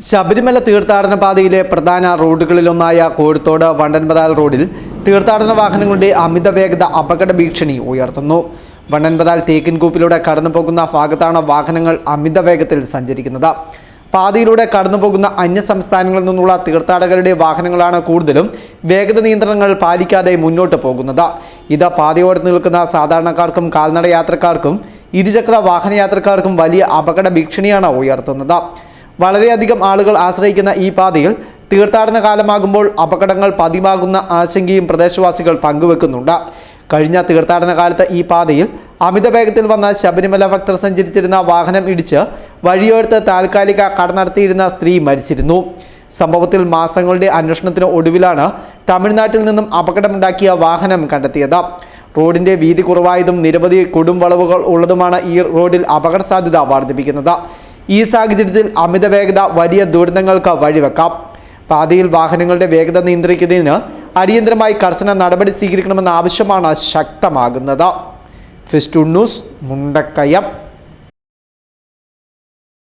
ശബരിമല തീർത്ഥാടന പാതയിലെ പ്രധാന റോഡുകളിലൊന്നായ കോഴിത്തോട് വണ്ടൻപതാൽ റോഡിൽ തീർത്ഥാടന വാഹനങ്ങളുടെ അമിത വേഗത അപകട ഭീഷണി ഉയർത്തുന്നു. വണ്ടൻപതാൽ തേക്കിൻകൂപ്പിലൂടെ കടന്നുപോകുന്ന ഭാഗത്താണ് വാഹനങ്ങൾ അമിത വേഗത്തിൽ സഞ്ചരിക്കുന്നത്. പാതയിലൂടെ കടന്നുപോകുന്ന അന്യ സംസ്ഥാനങ്ങളിൽ നിന്നുള്ള തീർത്ഥാടകരുടെ വാഹനങ്ങളാണ് കൂടുതലും വേഗത നിയന്ത്രണങ്ങൾ പാലിക്കാതെ മുന്നോട്ട് പോകുന്നത്. ഇത് പാതയോട് നിൽക്കുന്ന സാധാരണക്കാർക്കും കാൽനട യാത്രക്കാർക്കും ഇരുചക്ര വാഹനയാത്രക്കാർക്കും വലിയ അപകട ഭീഷണിയാണ് ഉയർത്തുന്നത്. വളരെയധികം ആളുകൾ ആശ്രയിക്കുന്ന ഈ പാതയിൽ തീർത്ഥാടന കാലമാകുമ്പോൾ അപകടങ്ങൾ പതിവാകുന്ന ആശങ്കയും പ്രദേശവാസികൾ പങ്കുവെക്കുന്നുണ്ട്. കഴിഞ്ഞ തീർത്ഥാടന കാലത്ത് ഈ പാതയിൽ അമിത വേഗത്തിൽ വന്ന ശബരിമല ഭക്തർ സഞ്ചരിച്ചിരുന്ന വാഹനം ഇടിച്ച് വഴിയോരത്ത് താൽക്കാലിക കട നടത്തിയിരുന്ന സ്ത്രീ മരിച്ചിരുന്നു. സംഭവത്തിൽ മാസങ്ങളുടെ അന്വേഷണത്തിന് ഒടുവിലാണ് തമിഴ്നാട്ടിൽ നിന്നും അപകടമുണ്ടാക്കിയ വാഹനം കണ്ടെത്തിയത്. റോഡിന്റെ വീതി കുറവായതും നിരവധി കൊടുംവളവുകൾ ഉള്ളതുമാണ് ഈ റോഡിൽ അപകട സാധ്യത വർദ്ധിപ്പിക്കുന്നത്. ഈ സാഹചര്യത്തിൽ അമിത വേഗത വലിയ ദുരന്തങ്ങൾക്ക് വഴിവെക്കാം. പാതയിൽ വാഹനങ്ങളുടെ വേഗത നിയന്ത്രിക്കുന്നതിന് അടിയന്തരമായി കർശന നടപടി സ്വീകരിക്കണമെന്ന ആവശ്യമാണ് ശക്തമാകുന്നത്. Festoon news, Mundakayam.